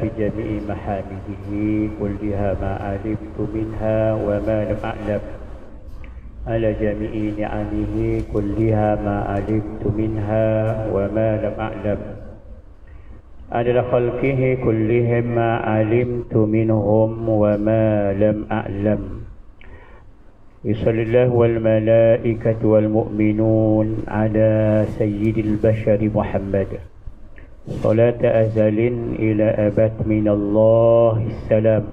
بجميع محامده كلها ما علمت منها وما لم أعلم على جميع نعمه كلها ما علمت منها وما لم أعلم على خلقه كلهم ما علمت منهم وما لم أعلم يصلي الله والملائكة والمؤمنون على سيد البشر محمد صلاة أزل إلى أبد من الله السلام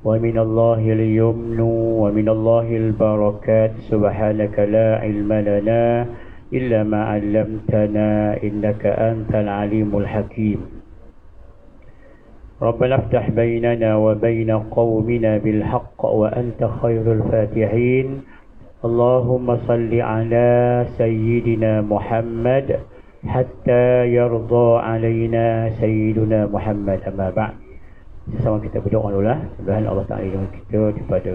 ومن الله اليمن ومن الله البركات سبحانك لا علم لنا إلا ما علمتنا إنك أنت العليم الحكيم ربنا افتح بيننا وبين قومنا بالحق وأنت خير الفاتحين اللهم صل على سيدنا محمد حتى يرضى علينا سيدنا محمد أما بعد. Sama kita berdoa dulu lah. Mudah-mudahan Allah Ta'ala dengan kita daripada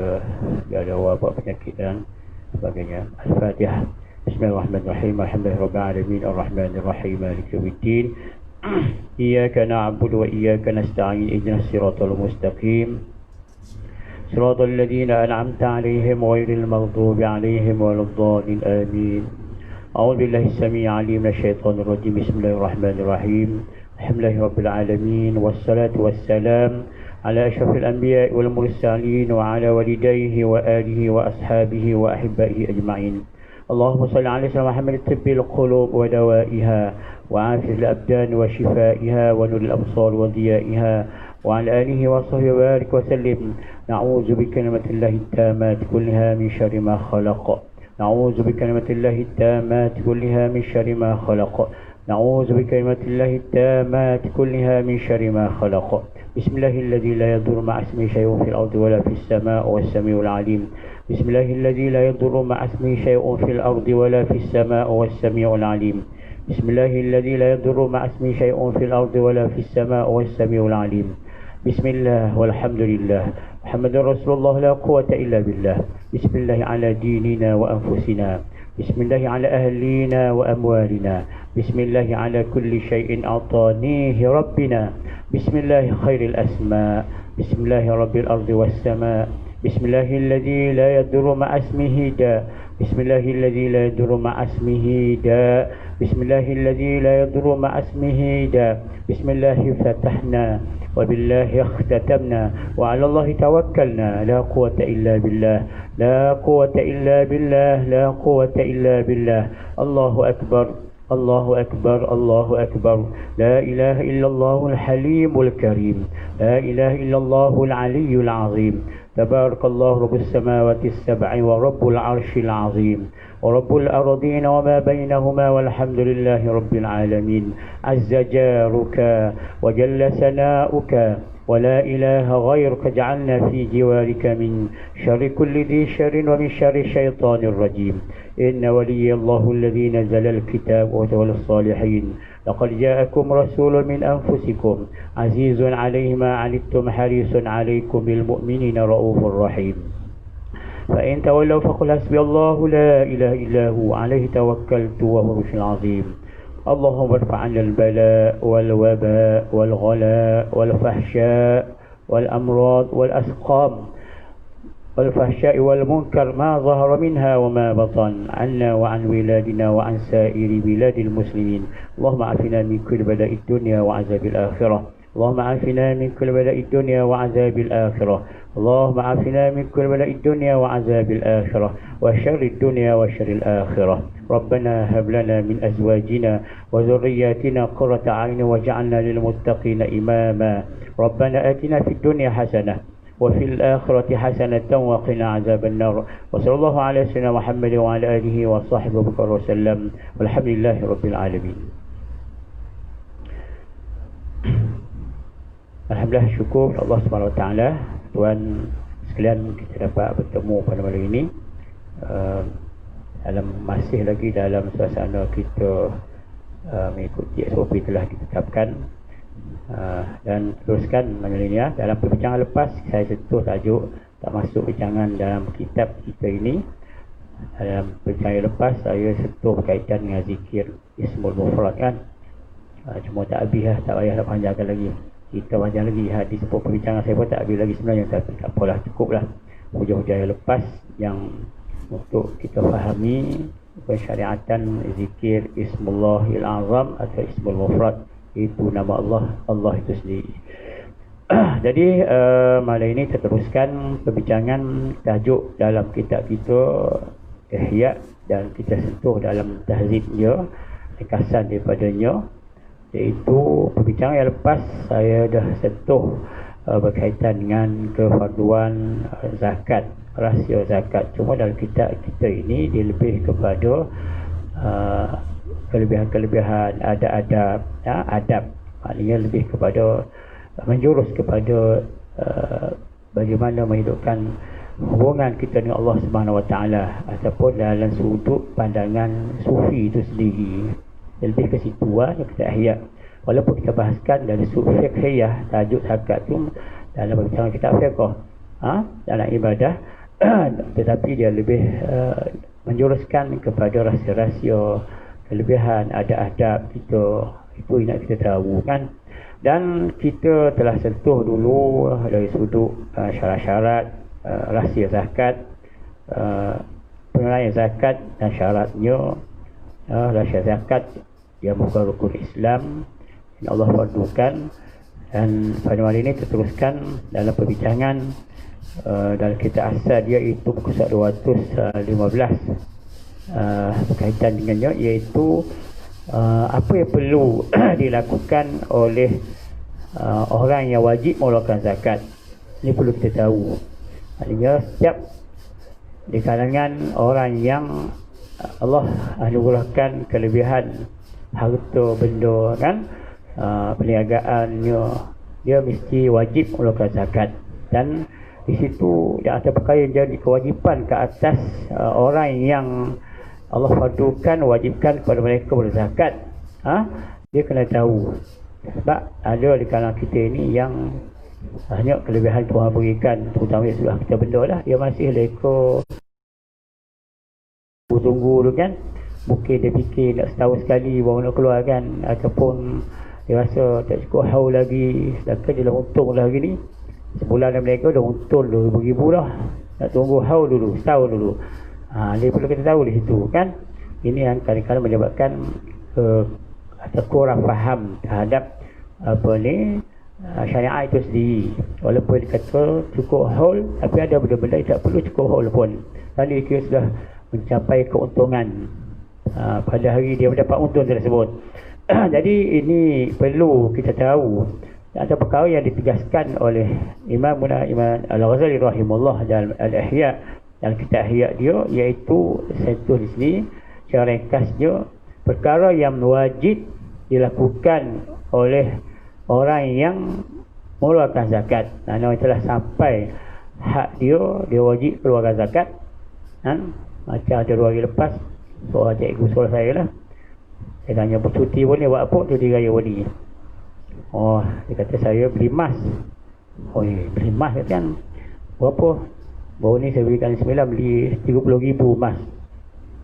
segala wabak penyakit dan sebagainya. Al-Fatihah. Bismillahirrahmanirrahim. Alhamdulillahirrahmanirrahim. Ar-Rahmanirrahim. Maliki yaumiddin. Iyyaka na'budu wa iyyaka nasta'in. Ihdinas siratal mustaqim. Siratal ladzina an'amta 'alaihim ghairil maghdubi 'alaihim waladdallin. Amin. أعوذ بالله السميع العليم من الشيطان الرجيم بسم الله الرحمن الرحيم الحمد لله رب العالمين والصلاة والسلام على أشرف الأنبياء والمرسلين وعلى والديه وآله وأصحابه وأحبائه أجمعين اللهم صل على سيدنا محمد طب القلوب ودوائها وعافية الأبدان وشفائها ونور الأبصار وضيائها وعلى آله وصحبه وبارك وسلم نعوذ بكلمة الله التامات كلها من شر ما خلق نعوذ بكلمة الله التامات كلها من شر ما خلق نعوذ بكلمة الله التامات كلها من شر ما خلق بسم الله الذي لا يضر مع اسمه شيء في الأرض ولا في السماء والسميع العليم بسم الله الذي لا يضر مع اسمه شيء في الأرض ولا في السماء والسميع العليم بسم الله الذي لا يضر مع اسمه شيء في الأرض ولا في السماء والسميع العليم بسم الله والحمد لله محمد رسول الله لا قوة إلا بالله بسم الله على ديننا وأنفسنا بسم الله على أهلنا وأموالنا بسم الله على كل شيء أعطانيه ربنا بسم الله خير الأسماء بسم الله رب الأرض والسماء بسم الله الذي لا يضر مع اسمه داء بسم الله الذي لا يضر مع اسمه داء بسم الله الذي لا يضر مع اسمه داء بسم الله فتحنا وبالله اختتمنا وعلى الله توكلنا لا قوة إلا بالله لا قوة إلا بالله لا قوة إلا بالله الله أكبر الله أكبر الله أكبر لا إله إلا الله الحليم الكريم لا إله إلا الله العلي العظيم تبارك الله رب السماوات السبع ورب العرش العظيم ورب الأرضين وما بينهما والحمد لله رب العالمين عز جارك وجل ثناؤك ولا إله غيرك جعلنا في جوارك من شر كل ذي شر ومن شر الشيطان الرجيم إن ولي الله الذي نزل الكتاب وتولى الصالحين لقد جاءكم رسول من أنفسكم عزيز عليه ما عنتم حريص عليكم بالمؤمنين رؤوف رحيم فإن تولوا فقل حسبي الله لا إله إلا هو عليه توكلت وهو العرش العظيم اللهم ارفع عنا البلاء والوباء والغلاء والفحشاء والأمراض والأسقام والفحشاء والمنكر ما ظهر منها وما بطن عنا وعن بلادنا وعن سائر بلاد المسلمين اللهم عافنا من كل بلاء الدنيا وعذاب الآخرة اللهم عافنا من كل بلاء الدنيا وعذاب الآخرة اللهم عافنا من كل بلاء الدنيا وعذاب الآخرة وشر الدنيا وشر الآخرة ربنا هب لنا من أزواجنا وذرياتنا قرة عين واجعلنا للمتقين إماما ربنا آتنا في الدنيا حسنة وفي الآخرة حسنة وقنا عذاب النار وصلى الله على سيدنا محمد وعلى آله وصحبه وسلم والحمد لله رب العالمين. Alhamdulillah, syukur Allah Subhanahu Wa Taala. Tuan sekalian, kita dapat bertemu pada malam ini masih lagi dalam suasana kita mengikuti SOP telah ditetapkan, dan teruskan malam ini ya. Dalam perbincangan lepas saya sentuh tajuk tak masuk perbincangan dalam kitab kita ini. Dalam perbincangan lepas saya sentuh berkaitan dengan zikir Ismul Mufrad kan. Cuma tak habis lah, tak payah nak panjangkan lagi. kita panjang lagi hadis perbincangan saya pun tak habis lagi sebenarnya, tapi tak apalah, cukuplah hujung-hujung yang lepas yang untuk kita fahami pensyariatan zikir Ismullahil Azam atau Ismul Mufrad, itu nama Allah itu sendiri. Jadi malam ini kita teruskan perbincangan tajuk dalam kitab kita Ihya, dan kita sentuh dalam tahzibnya, ringkasan daripadanya, iaitu perbincangan yang lepas saya dah sentuh berkaitan dengan kefarduan zakat, rahsia zakat. Cuma dalam kitab kita ini dia lebih kepada kelebihan-kelebihan adab, adab, maknanya lebih kepada menjurus kepada bagaimana menghidupkan hubungan kita dengan Allah Subhanahu Wa Taala, ataupun dalam sudut pandangan sufi itu sendiri. Lebih ke situ yang kita Ihya. Walaupun kita bahaskan dari sudut fiqhiyah, tajuk zakat tu dalam perbincangan kitab fiqh, dalam ibadah, tetapi dia lebih menjuruskan kepada rahsia-rahsia, kelebihan, adab-adab kita. Itu yang nak kita tahu kan. Dan kita telah sentuh dulu dari sudut syarat-syarat rahsia zakat, penilaian zakat dan syaratnya. Rahsia zakat dia bukan rukun Islam yang Allah fardukan. Dan pada malam ini teruskan dalam perbincangan dalam kitab asal dia, itu buku 215 berkaitan dengannya, iaitu apa yang perlu dilakukan oleh orang yang wajib mengeluarkan zakat. Ini perlu kita tahu. Maksudnya setiap di kalangan orang yang Allah anugerahkan kelebihan harta benda kan, perniagaannya, dia mesti wajib mengeluarkan zakat. Dan di situ di atas perkara yang jadi kewajipan ke atas orang yang Allah fardukan, wajibkan kepada mereka berzakat, dia kena tahu. Sebab ada di kalangan kita ini yang banyak kelebihan Tuhan berikan, terutama sudah kita benda lah, dia masih leka tunggu tu kan. Mungkin dia fikir nak setahun sekali baru nak keluarkan, ataupun dia rasa tak cukup haul lagi, sedangkan dia dah untung lah hari ni. Sebulan dan mereka dah untung 2,000 dah, nak tunggu haul dulu, setahun dulu. Dia perlu kita tahu di situ kan. Ini yang kadang-kadang menyebabkan atau kurang faham terhadap apa ni syariat itu sendiri. Walaupun dia kata cukup haul, tapi ada benda-benda yang tak perlu cukup haul pun. Tadi dia sudah mencapai keuntungan pada hari dia mendapat untung tersebut. Jadi ini perlu kita tahu. Ada perkara yang ditegaskan oleh Imam Al-Ghazali rahimahullah dalam Al-Ihya, dalam kitab Ihya dia, iaitu sentuh di sini secara ringkasnya perkara yang wajib dilakukan oleh orang yang mengeluarkan zakat. Yang telah sampai hak dia wajib keluarkan zakat. Macam ada 2 hari lepas soal cikgu soal saya lah, saya tanya bercuti boleh buat apa, cuti raya boleh. Dia kata saya beli emas. Beli emas kan berapa? Baru ni saya belikan 9, beli 30,000 emas.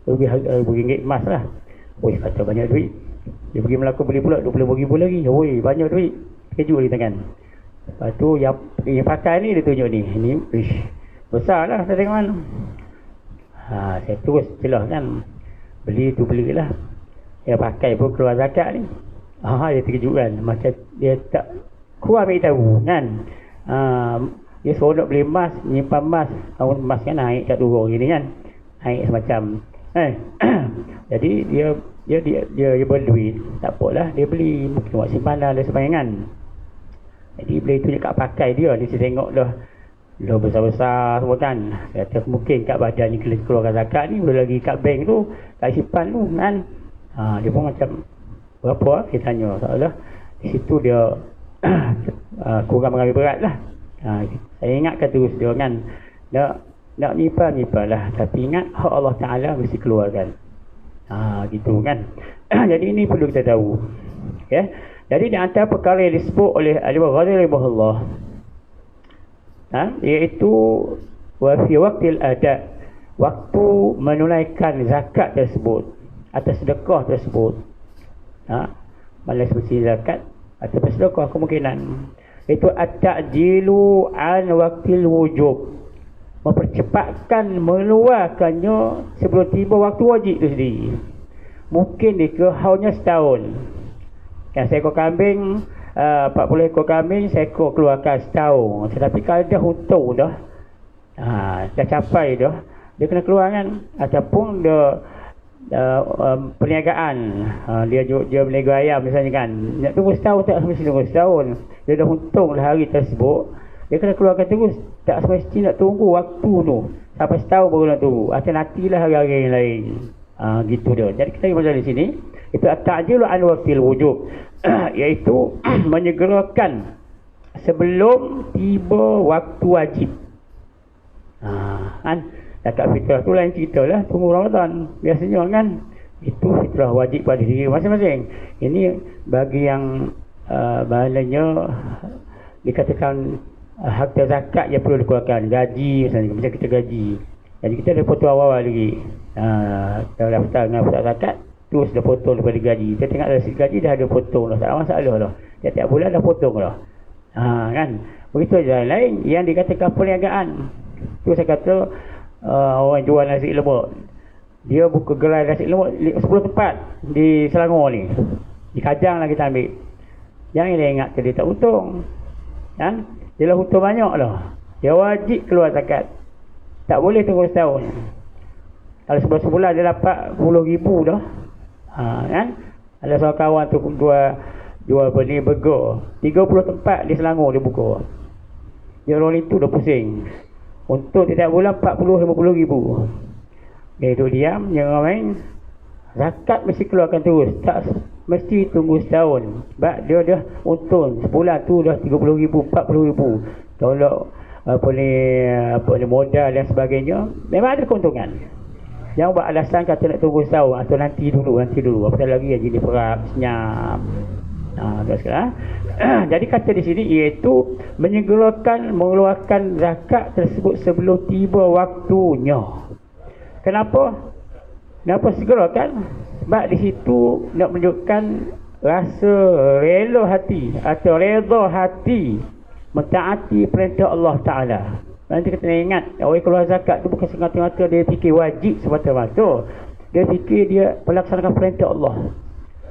Lebih RM1,000 emas lah. Kata banyak duit. Dia pergi Melaka beli pula 20,000 lagi. Banyak duit. Kejut di tangan. Lepas tu yang pakai ni dia tunjuk ni. Ini besar lah saya tengok kan. Saya terus celah kan. Beli tu belilah. Yang pakai pun keluar zakat ni. Dia terkejut kan. Macam dia tak kurang beritahu kan. Dia seronok beli emas, nyimpan emas. Emas kan naik tak turun gini kan. Naik semacam jadi dia berduit, tak apalah, dia beli mungkin buat simpanan dan sebagainya kan. Jadi beli tu kat pakai dia, dia tengok dah besar-besar semua kan. Dia kata mungkin kat badan ni keluarkan zakat ni, boleh lagi kat bank tu, kat simpan tu kan. Dia pun macam berapa kita tanya, soalnya di situ dia kurang mengambil berat lah. Saya ingatkan terus dia kan, nak nyimpan lah, tapi ingat hak Allah Ta'ala mesti keluarkan. Gitu kan. Jadi ini perlu kita tahu. Okay? Jadi di antara perkara yang disebut oleh Al-Ghazali rahimahullah, iaitu wa fi waqtil ada, waktu menunaikan zakat tersebut atau sedekah tersebut. Malah seperti zakat atau bersedekah kemungkinan. Itu at-ta'jilu an waqtil wujub, mempercepatkan meluarkannya sebelum tiba waktu wajib itu sendiri. Mungkin dia haunya setahun. Kan seekor kambing, 40 ekor kambing seekor keluarkan setahun. Tetapi kalau dah untung dah, dah capai dah, dia kena keluar kan. Ataupun dia perniagaan, dia berniaga ayam misalnya kan, nak tunggu setahun tak semesti tunggu setahun. Dia dah untung lah hari tersebut, dia kena keluarkan terus, tak semesti nak tunggu waktu tu sampai setahun baru nak tunggu, atau nantilah hari-hari yang lain. Gitu dia. Jadi kita belajar di sini itu at-ta'jilu an waqtil wujub, iaitu menyegerakan sebelum tiba waktu wajib. Kan zakat fitrah tu lain cerita lah, tunggu Ramadan biasanya kan, itu fitrah wajib pada diri masing-masing. Ini bagi yang maknanya dikatakan harta zakat yang perlu dikeluarkan, gaji misalnya, macam kita gaji, jadi kita ada potong awal-awal lagi. Kita daftar dengan pusat zakat, terus dah potong daripada gaji. Kita tengok dari gaji dah ada potong dah, tak ada masalah dah, tiap-tiap bulan dah potong dah. Kan begitu je. Lain yang dikatakan perniagaan tu, saya kata orang jual nasi lemak, dia buka gerai nasi lemak 10 tempat di Selangor ni, di Kajang lah kita ambil. Jangan dia ingat dia tak untung kan, dia lah untung banyak lah, dia wajib keluar zakat, tak boleh tunggu setahun. Kalau sebulan dia dapat 10,000 dah, kan. Ada seorang kawan tu jual beli burger 30 tempat di Selangor dia buka, dia orang itu dah pusing. Untuk tiap bulan 40-50 ribu. Dia duduk diam, jangan main. Zakat mesti keluarkan terus, tak mesti tunggu setahun. Sebab dia dah untung sebulan tu dah 30 ribu, 40 ribu. Tolak apa ni modal dan sebagainya, memang ada keuntungan. Jangan buat alasan kata nak tunggu setahun atau nanti dulu. Apa lagi yang jadi perap senyap. Jadi kata di sini iaitu menyegerakan mengeluarkan zakat tersebut sebelum tiba waktunya. Kenapa segerakan? Sebab di situ nak menunjukkan rasa rela hati atau redha hati mentaati perintah Allah Ta'ala. Nanti kita ingat, orang keluar zakat tu bukan semata-mata dia fikir wajib semata-mata, dia fikir dia melaksanakan perintah Allah.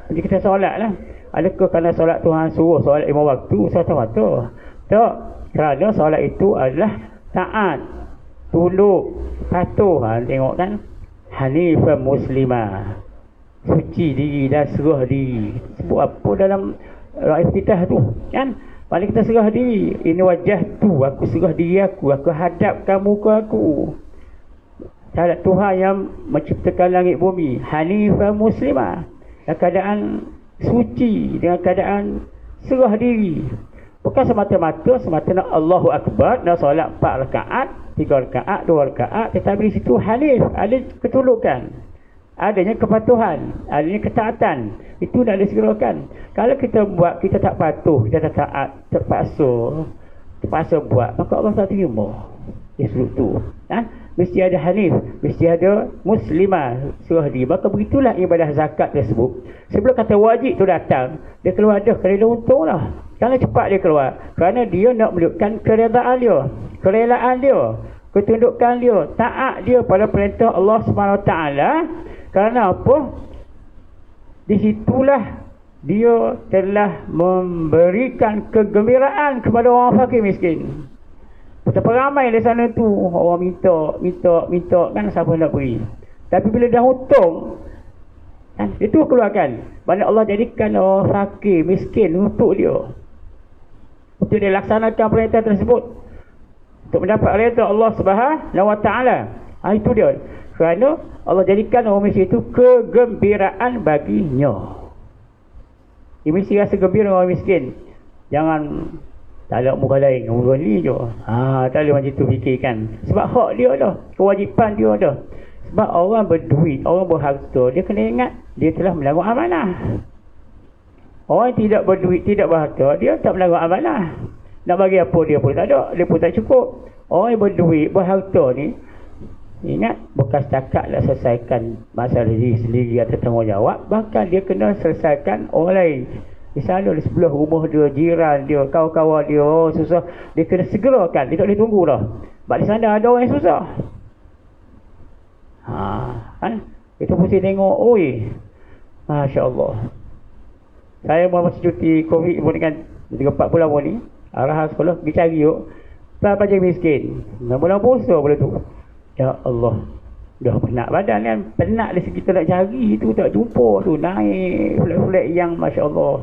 Jadi kita solat lah, adakah kerana solat Tuhan suruh solat 5 waktu semata-mata? Tak, kerana solat itu adalah taat, tunduk, patuh. Tengok kan, Hanifah Muslimah, suci diri dan serah diri. Sebut apa dalam iftitah tu kan, paling kita serah diri. Ini wajah tu, aku serah diri aku hadapkan muka aku terhadap Tuhan yang menciptakan langit bumi. Hanifah Muslimah, dalam keadaan suci, dengan keadaan serah diri. Bukan semata-mata nak Allahu Akbar, nak solat 4 rakaat, 3 rakaat, 2 rakaat, tetapi di situ hanif, ada ketulukan, adanya kepatuhan, adanya ketaatan. Itu nak disegerakan. Kalau kita buat, kita tak patuh, kita tak taat, terpaksa buat, maka Allah tak terima Isruk tu. Mesti ada hanif, mesti ada muslimah, serah diri. Maka begitulah ibadah zakat tersebut. Sebelum kata wajib tu datang, dia keluar dah kerana dia untung lah. Kalau cepat dia keluar, kerana dia nak menunjukkan keredaan dia, kerelaan dia, ketundukan dia, taat dia pada perintah Allah SWT. Kerana apa? Di situlah dia telah memberikan kegembiraan kepada orang fakir miskin. Betapa ramai di sana tu orang minta kan, siapa nak beri. Tapi bila dah untung kan, itu keluarkan. Mana Allah jadikan orang fakir miskin untuk dia, untuk dia laksanakan perintah tersebut, untuk mendapat redha Allah Subhanahu Wa Taala. Itu dia. Kerana Allah jadikan orang miskin itu kegembiraan baginya. Dia mesti rasa gembira orang miskin. Jangan tak ada muka lain, muka ni je. Tak boleh macam tu fikirkan. Sebab hak dia dah, kewajipan dia dah. Sebab orang berduit, orang berharta, dia kena ingat dia telah melanggar amanah. Orang yang tidak berduit, tidak berharta, dia tak melanggar amanah. Nak bagi apa dia pun tak ada, dia pun tak cukup. Orang yang berduit, berharta ni, ingat, bukan setakatlah selesaikan masalah diri sendiri atau tanggungjawab, bahkan dia kena selesaikan orang lain. Di sana di sebelah rumah dia, jiran dia, kawan-kawan dia, oh, susah. Dia kena segerakan, dia tak boleh tunggu dah. Sebab di sana ada orang yang susah. Kan? Kita mesti tengok, oi, Masya Allah. Saya masa cuti COVID pun kan 3-4 bulan pun ni, arahan sekolah pergi cari yuk pelajar miskin. 6 bulan puasa boleh tu. Ya Allah, dah penat badan kan. Penat dari segi kita nak cari tu, tak jumpa tu. Naik flat-flat yang Masya Allah,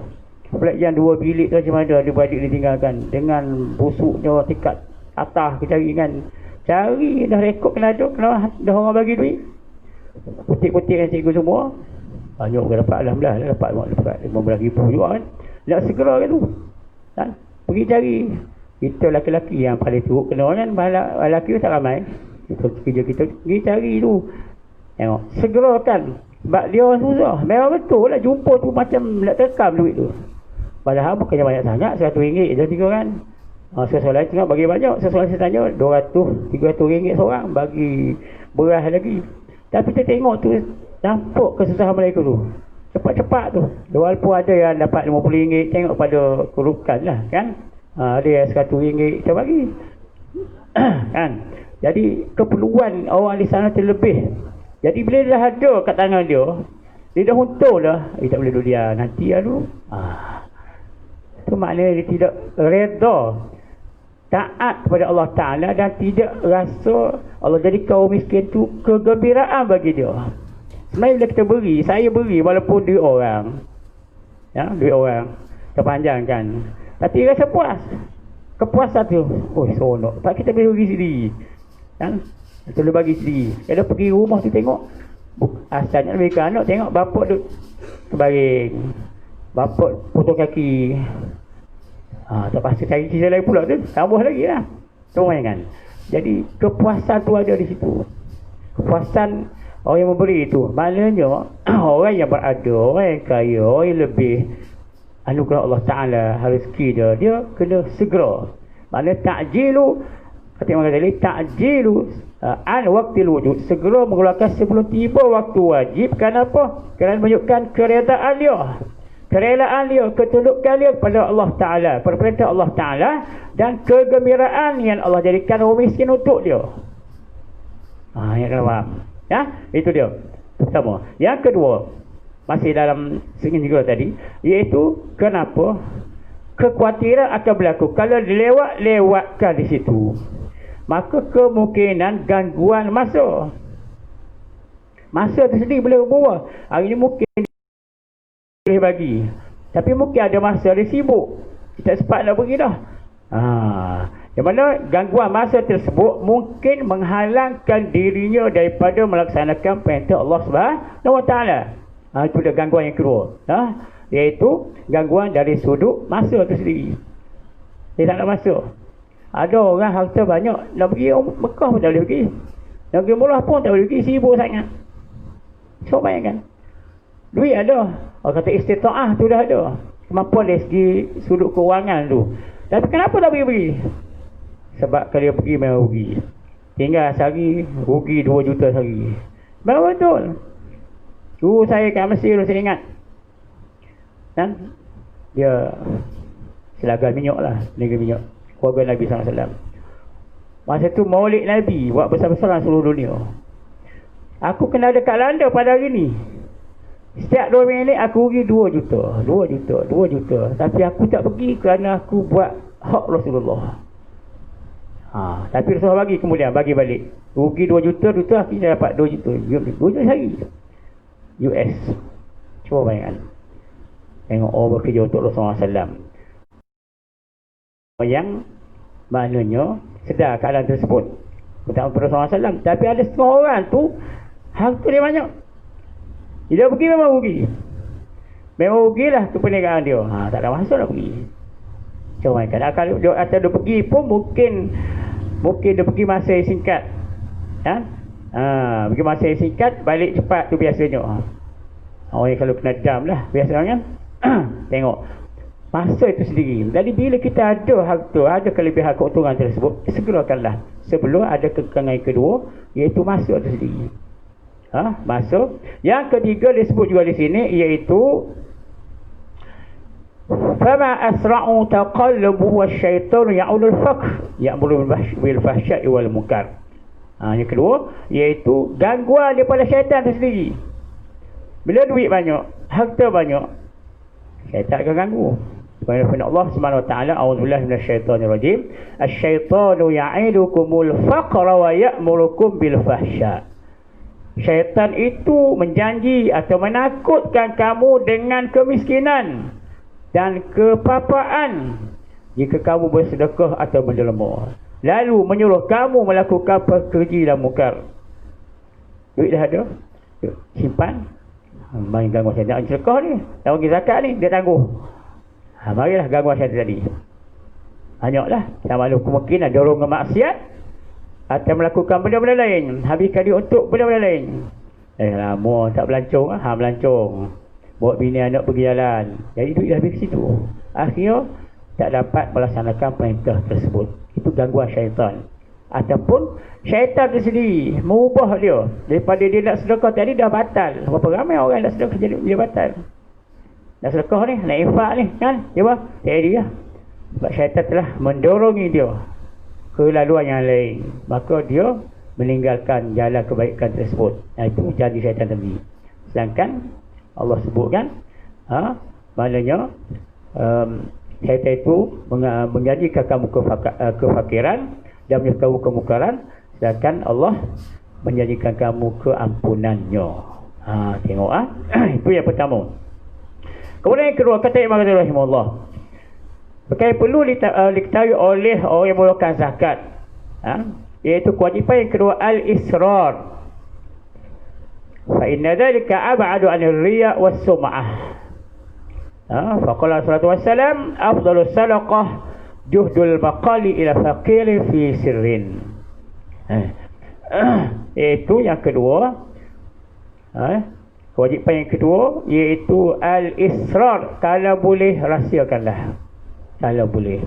flat yang 2 bilik tu macam mana dia beradik ditinggalkan dengan busuknya tingkat atas kita cari kan. Cari dah rekod kena ada, kena dah orang bagi duit. Putik-putik yang cikgu semua banyak orang dapat, alhamdulillah dapat 15,000 juga kan. Nak segera kan tu kan? Pergi cari. Kita laki-laki yang paling teruk kena kan. Lelaki tu tak ramai, kita kerja kita pergi cari tu, tengok segerakan. Sebab dia susah. Memang betul lah jumpa tu macam nak terkam duit tu. Padahal bukannya banyak sangat, RM100 je 3 kan. Sesuatu lain tengok bagi banyak. Sesuatu lain saya tanya RM200-300 seorang, bagi beras lagi. Tapi kita tengok tu, nampak kesusahan mereka tu. Cepat-cepat tu. Walaupun ada yang dapat RM50, tengok pada kerukan lah kan. Ada yang RM100 kita bagi. Kan. Jadi keperluan orang di sana terlebih. Jadi bila dah ada kat tangan dia dah untung dah. Tak boleh duduk dia. Nanti lah tu. Itu maknanya dia tidak reda, taat kepada Allah Ta'ala, dan tidak rasa Allah jadi kaum miskin tu kegembiraan bagi dia. Sebenarnya bila kita beri, saya beri walaupun duit orang, ya, duit orang terpanjangkan, tapi rasa puas. Kepuasan tu, oh seronok. Tak kita boleh bagi sendiri kan? Kita boleh bagi sendiri. Kalau pergi rumah tu tengok, asalnya lebih ke anak, tengok bapak duduk terbaring, bapak potong kaki. Terpaksa cari cerita lain pula tu, tambah lagi lah. Semua kan. Jadi kepuasan tu ada di situ. Kepuasan orang yang memberi itu. Maknanya orang yang berada, orang yang kaya, orang yang lebih anugerah Allah Ta'ala, rezeki dia kena segera. Maknanya ta'jilu, kata Imam Ghazali, ta'jilu an waqtil wujud, segera mengeluarkan sebelum tiba waktu wajib. Kenapa? Kerana menunjukkan keredaan dia, kerelaan dia, ketundukan dia kepada Allah Ta'ala, perintah Allah Ta'ala, dan kegembiraan yang Allah jadikan orang miskin untuk dia. Yang kena faham ya? Itu dia pertama. Yang kedua, masih dalam segi juga tadi, iaitu kenapa kekhawatiran akan berlaku kalau dilewat-lewatkan di situ, maka kemungkinan gangguan masa tu sendiri boleh berubah. Hari ini mungkin boleh bagi, tapi mungkin ada masa dia sibuk, tak sempat nak pergi dah. Yang mana gangguan masa tersebut mungkin menghalangkan dirinya daripada melaksanakan perintah Allah Subhanahu Wa Taala. Itu dia gangguan yang kedua, iaitu gangguan dari sudut masa itu sendiri. Dia tak nak masuk. Ada orang harta banyak, nak pergi Mekah pun tak boleh pergi, nak pergi Umrah pun tak boleh pergi, sibuk sangat. So bayangkan, duit ada, orang kata istita'ah tu dah ada, kemampuan dari segi sudut kewangan tu, tapi kenapa tak pergi? Sebab kalau dia pergi memang rugi. Tinggal sehari rugi 2 juta sehari. Memang betul. Dulu saya kat Mesir, saya ingat, dan dia selaga minyak lah, negeri minyak, keluarga Nabi SAW. Masa tu maulid Nabi buat besar-besaran seluruh dunia. Aku kena dekat London pada hari ni, setiap 2 minit aku rugi 2 juta. Tapi aku tak pergi kerana aku buat hak Rasulullah. Tapi Rasulullah bagi, kemudian bagi balik. Rugi 2 juta, akhirnya dapat 2 juta. 2 juta sehari US. Cuba bayangkan. Tengok orang bekerja untuk Rasulullah SAW, yang maknanya sedar keadaan tersebut untuk Rasulullah SAW. Tapi ada setengah orang tu harta dia banyak, dia pergi memang rugilah tu perniagaan dia. Tak ada masa nak pergi. Cuba bayangkan, kalau dia atau dia pergi pun mungkin dia pergi masa yang singkat, pergi masa yang singkat, balik cepat tu biasanya. Orang kalau kena dam lah biasanya kan. Tengok masa itu sendiri. Jadi bila kita ada harta, ada kelebihan keuntungan tersebut, segerakanlah sebelum ada kekangan yang kedua, iaitu masa itu sendiri. Masa. Yang ketiga disebut juga di sini, iaitu Fama asra'u taqallubu wasyaitan ya'muru bil fahsya'i wal munkar. Yang kedua iaitu gangguan daripada syaitan itu sendiri. Bila duit banyak, harta banyak, syaitan akan ganggu. Firman Allah Subhanahu wa taala, a'udzubillahi minasyaitonir rajim, asy-syaitanu ya'idukumul faqra wa ya'murukum bil fahsya. Syaitan itu menjanji atau menakutkan kamu dengan kemiskinan dan kepapaan jika kamu bersedekah atau menderma, lalu menyuruh kamu melakukan perkara dan mungkar. Duit dah ada, simpan, main gangguan syaitan. Sedekah ni, dah bagi zakat ni, dia tangguh. Marilah gangguan syaitan tadi. Banyaklah, sama ada kemungkinan dorong ke maksiat atau melakukan benda-benda lain, habiskan dia untuk benda-benda lain. Lama tak melancong, melancong, bawa bini anak pergi jalan, jadi duit dah habis ke situ. Akhirnya tak dapat melaksanakan perintah tersebut. Itu gangguan syaitan. Ataupun syaitan tu sendiri mengubah dia daripada dia nak sedekah tadi dah batal. Berapa ramai orang nak sedekah jadi dia batal. Nak sedekah ni, nak infak ni kan, dia apa? Jadi lah. Sebab syaitan telah mendorongi dia ke laluan yang lain, maka dia meninggalkan jalan kebaikan tersebut. Itu janji syaitan tadi. Sedangkan Allah sebutkan, maknanya syaitan itu menjanjikan kamu kefakiran dan menyuruh kamu kemungkaran, sedangkan Allah menjanjikan kamu keampunannya. Tengok itu yang pertama. Kemudian yang kedua, kata Imam Ghazali rahimahullah, perkara perlu diketahui oleh orang yang mengeluarkan zakat, iaitu kewajipan yang kedua, al-israr. Fa inna dhalika ab'adu 'anil riya' was-sum'ah. Faqala sallallahu alaihi wasallam, afdalus sadaqah juhdul maqali ila faqiri fi sirrin. Itu yang kedua. Kewajipan yang kedua iaitu al-israr. Kalau boleh rahsiakanlah. Kalau boleh.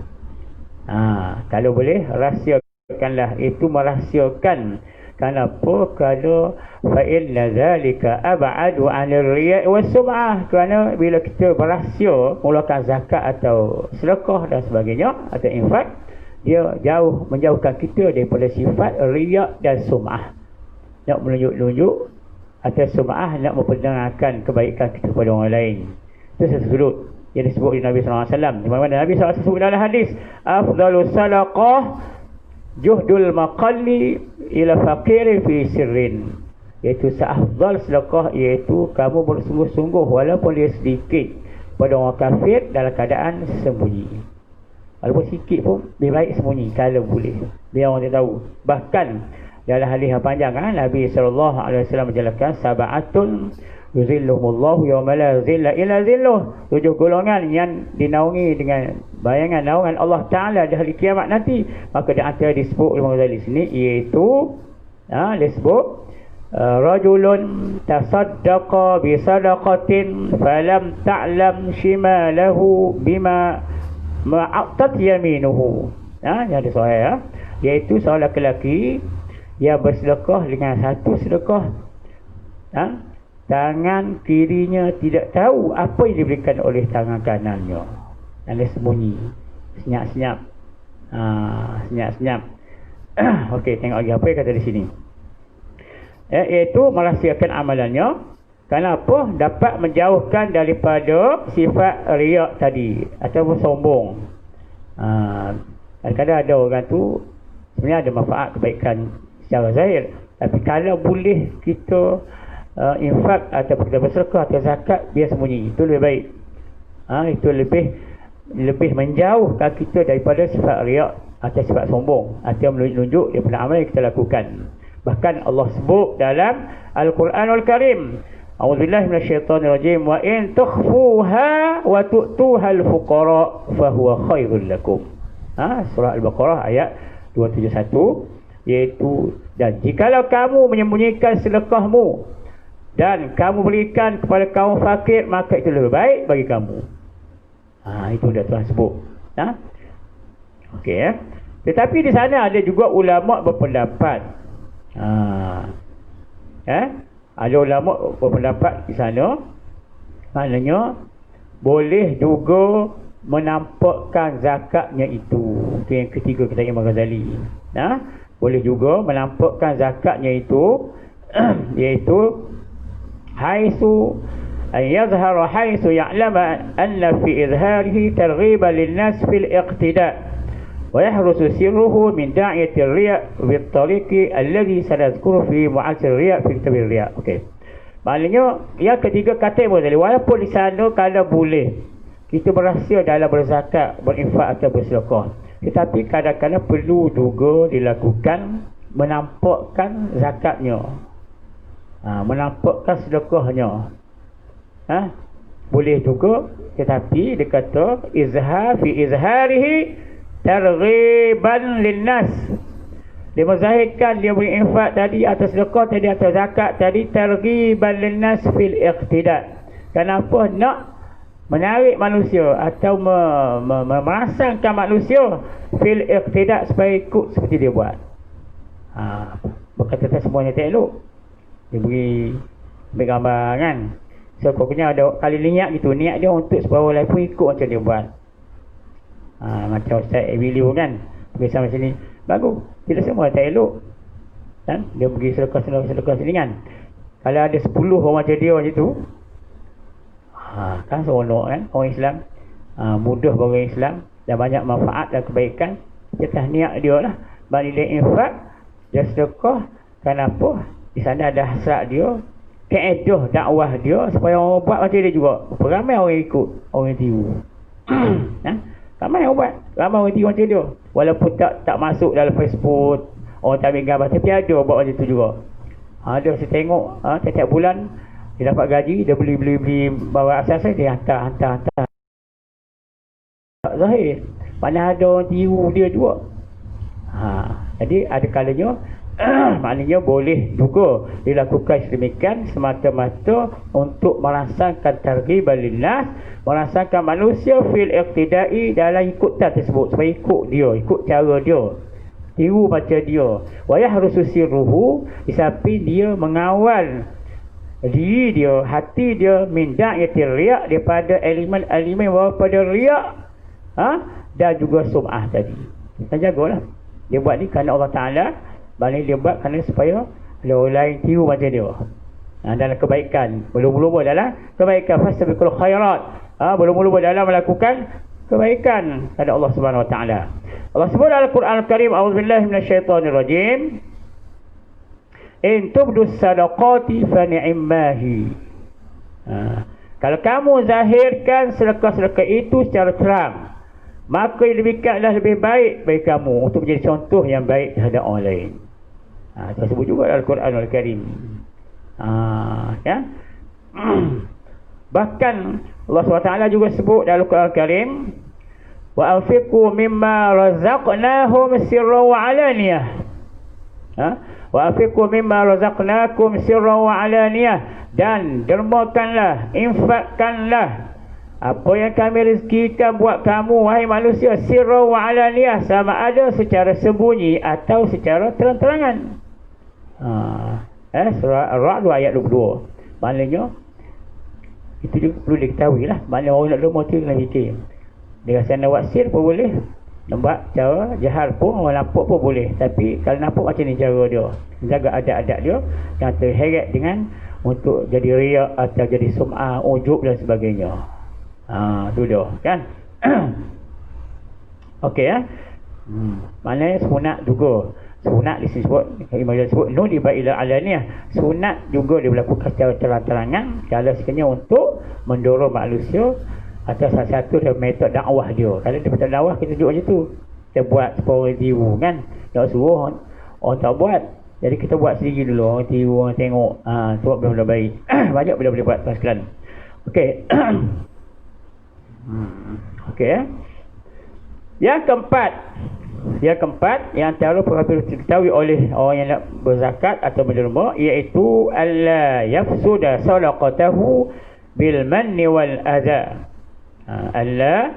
Kalau boleh rahsiakanlah. Itu merahsiakan. Kenapa? Kalau fa inna zalika ab'adu 'anil riya' was-sum'ah. Kerana bila kita berahsia mengeluarkan zakat atau sedekah dan sebagainya atau infak, dia menjauhkan kita daripada sifat riya' dan sum'ah. Nak menunjuk-nunjuk atau sum'ah, nak memperdengarkan kebaikan kita kepada orang lain. Itu satu sudut yang disebut oleh Nabi sallallahu alaihi wasallam. Di mana Nabi sallallahu alaihi wasallam sebut dalam hadis, afdalus sadaqah juhdul maqalli ila faqiri fi sirrin. Iaitu seafdal sedekah iaitu kamu bersungguh-sungguh walaupun dia sedikit pada orang kafir dalam keadaan sembunyi. Walaupun sikit pun lebih baik sembunyi kalau boleh, biar orang dia tahu. Bahkan dalam hadis yang panjang Nabi sallallahu alaihi wasallam menjelaskan, sab'atun yuzilluhumullahu yawma la zilla illa zilluh. 7 golongan yang dinaungi dengan bayangan naungan Allah Ta'ala di hari kiamat nanti. Maka di antara disebut oleh Imam Ghazali sini iaitu disebut rajulun tasaddaqa bi sadaqatin falam ta'lam shimalahu bima ma'atat yaminuhu. Yang ada sahih iaitu seorang lelaki yang bersedekah dengan satu sedekah, tangan kirinya tidak tahu apa yang diberikan oleh tangan kanannya, dan dia sembunyi, senyap-senyap. Senyap-senyap. Okey, tengok lagi apa yang kata di sini. Iaitu merahsiakan amalannya. Kenapa? Dapat menjauhkan daripada sifat riak tadi ataupun sombong. Kadang-kadang ada orang tu sebenarnya ada manfaat kebaikan secara zahir, tapi kalau boleh kita infak atau kita bersedekah atau zakat, dia sembunyi, itu lebih baik. Itu lebih menjauhkan kita daripada sifat riak atau sifat sombong atau menunjuk daripada amal yang kita lakukan. Bahkan Allah sebut dalam Al-Quranul Karim, a'udzubillahi minasyaitonirrajim, wa in tukhfuha wa tu'tuha al-fuqara fa huwa khairul lakum. Surah Al-Baqarah ayat 271, iaitu, dan jikalau kamu menyembunyikan sedekahmu dan kamu berikan kepada kaum fakir, maka itu lebih baik bagi kamu. Itu dah Tuhan sebut. Okey. Tetapi di sana ada juga ulama berpendapat. Ada ulama berpendapat di sana, maknanya boleh juga menampakkan zakatnya itu. Itu yang ketiga kata Imam Ghazali. Boleh juga menampakkan zakatnya itu iaitu haitsu an yazhara haitsu ya'lama anna fi izharihi targhiban lin-nas fil iqtida' ويحرس سره من داعية الرياء بالطريق الذي سنذكره في معاصر الرياء في كتاب الرياء. Okey. Maknanya yang ketiga kata Imam Ghazali, walaupun di sana kalau boleh kita berhasil dalam berzakat, berinfak atau bersedekah, tetapi kadang-kadang perlu juga dilakukan menampakkan zakatnya, menampakkan sedekahnya. Boleh juga, tetapi dia kata izhar fi izharihi targhiban linnas, dia menzahirkan, dia beri infak tadi atau sedekah tadi atau zakat tadi, targhiban linnas fil iqtida'. Kenapa? Nak menarik manusia atau merangsangkan manusia fil iqtida' supaya ikut seperti dia buat. Bukan kata semuanya tak elok, dia beri gambar kan. So pokoknya ada kali niat gitu, niat dia untuk supaya orang lain pun ikut macam dia buat. Macam Ustaz Emilio kan, pergi sampai sini, bagus, tidak semua tak elok kan. Dia pergi sedekah sini kan, kalau ada 10 orang macam dia macam tu, kan seronok kan orang Islam. Mudah bagi orang Islam dan banyak manfaat dan kebaikan. Kita niat dia lah, bagi dia infak, dia sedekah. Kenapa? Di sana ada hasrat dia, kaedah dakwah dia supaya orang buat macam dia juga. Ramai orang ikut, orang tiru. Ramai orang buat, ramai orang tiru macam dia. Walaupun tak masuk dalam Facebook, orang tak ambil gambar, tapi ada buat macam tu juga. Dia saya tengok setiap bulan dia dapat gaji, dia beli bawa asas-asas, dia hantar. Tak zahir, mana ada orang tiru dia juga. Jadi ada kalanya maknanya boleh juga dilakukan sedemikian semata-mata untuk merangsangkan targhiban linnas, merangsangkan manusia fil iqtida'i, dalam ikutan tersebut, supaya ikut dia, ikut cara dia, tiru macam dia. Wa yahrusu sirruhu, disamping dia mengawal diri dia, hati dia, min da'iyatir riya', daripada elemen-elemen daripada riya', dan juga sum'ah tadi. Kita jagalah. Dia buat ni kerana Allah Ta'ala, balik dia buat kerana supaya orang lain tiru macam dia. Dalam kebaikan, belum-belum dalam kebaikan, fastabiqul khairat, belum-belum dalam melakukan kebaikan kepada Allah Subhanahu Wa Ta'ala. Allah sebut dalam Al-Quran Al-Karim, a'udzubillahi minasyaitonirrajim, in tubdus sadaqati fa ni'mahi. Kalau kamu zahirkan sedekah-sedekah itu secara terang, maka demikianlah lebih baik bagi kamu, untuk menjadi contoh yang baik terhadap orang lain. Itu sebut juga dalam Al-Quran Al-Karim. Bahkan Allah SWT juga sebut dalam Al-Quran Al-Karim, wa anfiqu mimma razaqnahum sirran wa alaniyah. Wa anfiqu mimma razaqnakum sirran wa alaniyah, dan dermakanlah, infakkanlah apa yang kami rezekikan buat kamu wahai manusia, sirran wa alaniyah, sama ada secara sembunyi atau secara terang-terangan. Surah Ar-Ra'd ayat 22. Maknanya itu juga perlu diketahui lah. Maknanya orang nak derma tu kena fikir. Dia rasa nak buat sir pun boleh, nampak cara jahar pun, orang nampak pun boleh. Tapi kalau nampak macam ni cara dia, jaga adab-adab dia, yang terheret dengan untuk jadi riak atau jadi sum'ah, ujub dan sebagainya. Tu dia kan. Okey maknanya sunat juga. Sunat di sini sebut, Imam Ghazali sebut nudiba ila alaniyah. Sunat juga dia berlakukan secara terang-terangan, kalau sekiranya untuk mendorong manusia atau salah satu metod dakwah dia. Kalau dia metod dakwah, kita duduk macam tu, kita buat supaya orang tiru kan. Tak suruh orang tak buat, jadi kita buat sendiri dulu, orang tiru, orang tengok. Sebab benda-benda baik banyak benda boleh buat tuan sekalian. Okey. Okey. Yang keempat, yang antara perkara diketahui oleh orang yang nak berzakat atau menderma, iaitu alla yafsuda sadaqatahu bil manni wal adha. Alla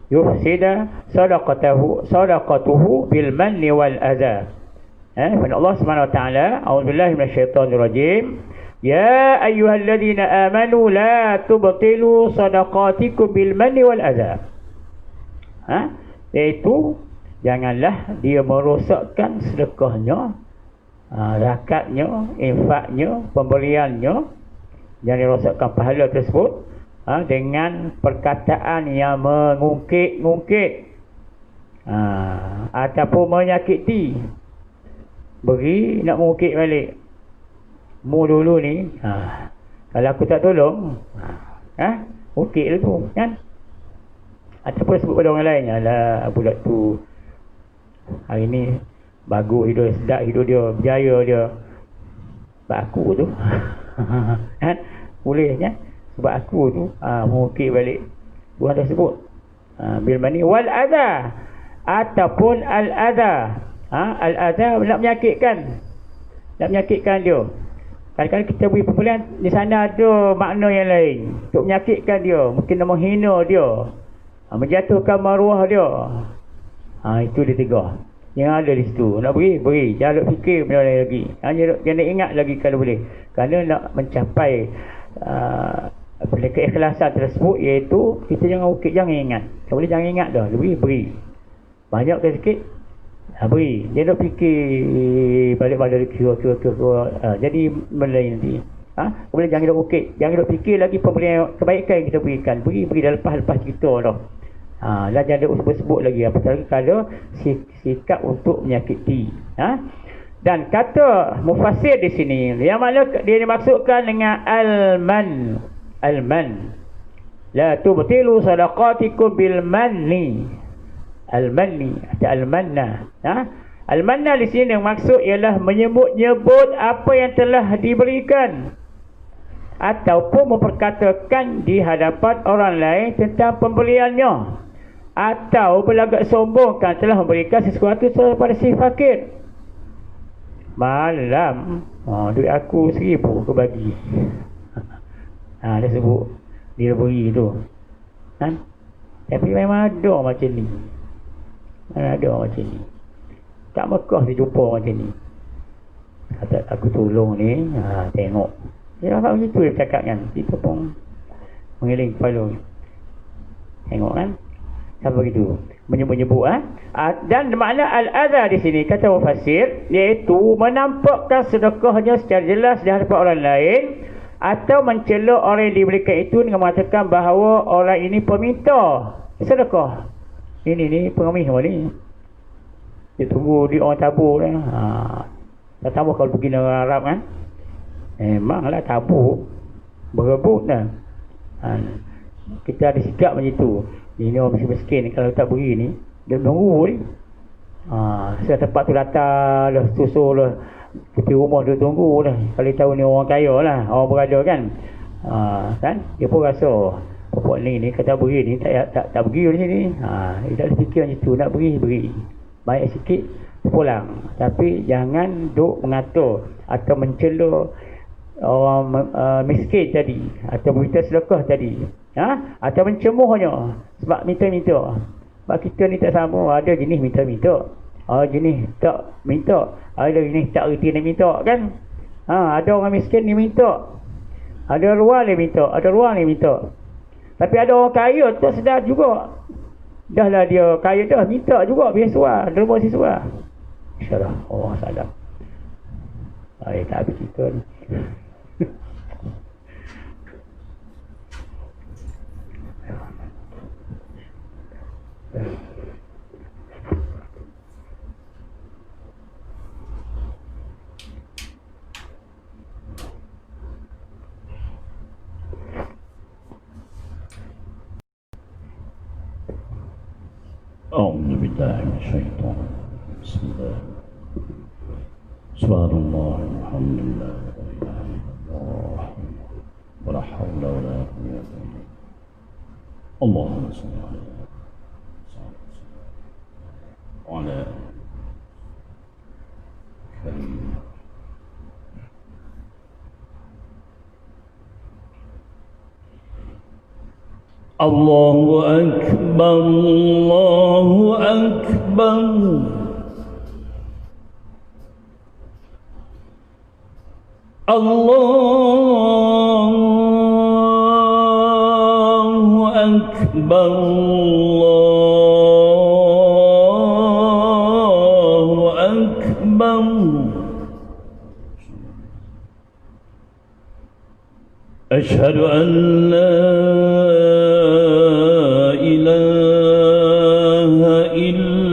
yufsida sadaqatuhu bil manni wal adha. Allah Subhanahu Wa Ta'ala, a'udzubillahi minasyaitonirrajim, Ya ayyuhalladzina amanu la tubtilu sadaqatikum bil manni wal adha. Iaitu janganlah dia merosakkan sedekahnya, zakatnya, infaknya, pemberiannya, jangan dirosakkan pahala tersebut dengan perkataan yang mengungkit-ungkit ataupun menyakiti. Beri nak mengungkit balik. Mu dulu ni kalau aku tak tolong ungkit lah tu kan. Ataupun sebut pada orang lain, alah budak tu hari ni bagus hidup, sedap hidup dia, berjaya dia, sebab aku tu kan, boleh kan, sebab aku tu mengukir balik buah tersebut. Bil mani wal adha, ataupun al adha. Al adha nak menyakitkan dia. Kadang-kadang kita beri pembelian di sana ada makna yang lain untuk menyakitkan dia, mungkin nak menghina dia, menjatuhkan maruah dia. Itu dia tegur yang ada di situ. Nak beri, jangan duk fikir benda lain lagi. Jangan ingat lagi kalau boleh, kerana nak mencapai keikhlasan tersebut, iaitu kita jangan ukit, jangan ingat. Kalau boleh jangan ingat dah, beri banyak ke sikit, beri. Jangan duk fikir balik-balik kira. Jadi benda lain nanti. Boleh jangan duk ukit, jangan duk fikir lagi pemberian kebaikan yang kita berikan. Beri dah lepas cerita dah. Dah jangan sebut-sebut lagi, apatah kalau sikap untuk menyakiti. Dan kata mufassir di sini, yang mana dia dimaksudkan dengan al-man, la tubtilu sadaqatikum bil manni, al-manni atau al-manna. Al-manna di sini yang maksud ialah menyebut-nyebut apa yang telah diberikan, ataupun memperkatakan di hadapan orang lain tentang pemberiannya, atau berlagak sombongkan telah memberikan sesuatu kepada si fakir. Malam duit aku 1,000 aku bagi. Dia sebut dia beri tu tapi memang ada macam ni, tak Mekah dia jumpa macam ni. Kata aku tolong ni, tengok dia tak begitu dia cakap kan. Kita pun mengiling kepala, tengok kan, siapa begitu menyebut-nyebut. Dan makna al-adha di sini kata mufassir, iaitu menampakkan sedekahnya secara jelas di hadapan orang lain, atau mencela orang yang diberikan itu dengan mengatakan bahawa orang ini peminta sedekah. Ini pengemis semua ni, dia tunggu di orang tabur kan. Tak tahu kalau pergi negara Arab kan, memanglah tabur berebut dah. Kita ada sikap macam tu. Ini orang miskin kalau tak beri ni, dia tunggu ni. Saya tempat tu datang dah, susul lah, tepi rumah dia tunggu dah. Kalau tahu ni orang kaya lah, orang berada kan. Kan dia pun rasa pokok ni kata beri ni tak beri di sini. Dia tak fikir macam tu, nak beri baik sikit pulang. Tapi jangan duk mengatur atau mencela orang miskin tadi, atau berita sedekah tadi, atau mencemuhnya sebab minta-minta. Sebab kita ni tak sama, ada jenis minta-minta, jenis tak minta, ada jenis tak reti nak minta kan. Ada orang miskin ni minta, ada ruang ni minta, ada ruang ni minta. Tapi ada orang kaya tak sedar juga, dah lah dia kaya dah, minta juga biasa, derma siswa. InsyaAllah orang sadar. Tak habis cerita ni. أعوذ بالله من الشيطان. بسم الله. سبحان الله والحمد لله ولا إله إلا الله ولا حول ولا قوة إلا بالله. اللهم صل على وعلى كريم. الله أكبر الله أكبر. Allahu Akbar, Allahu Akbar. Asyhadu an la ilaha illallah.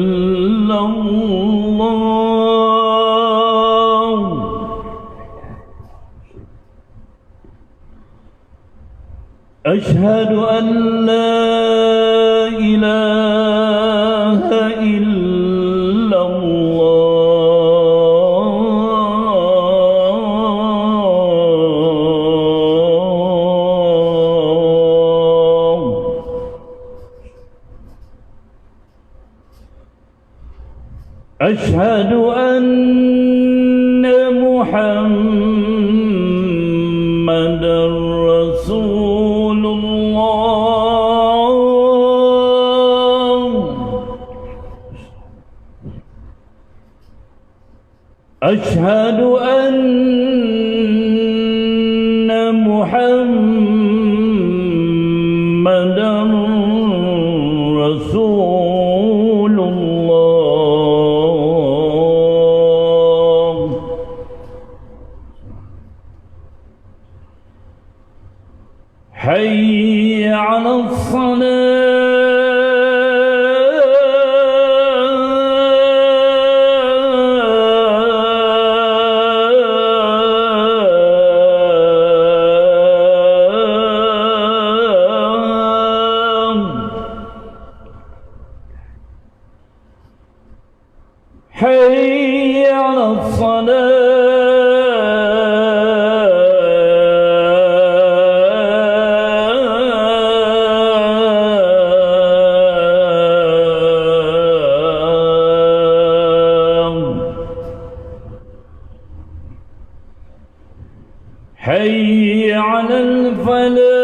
Asyhadu an la ilaha illallah. Asyhadu anna Muhammadar Rasulullah. Asyhadu anna Muhammadar Rasulullah. Hayya 'alas حي على الصلاة حي على الفلاح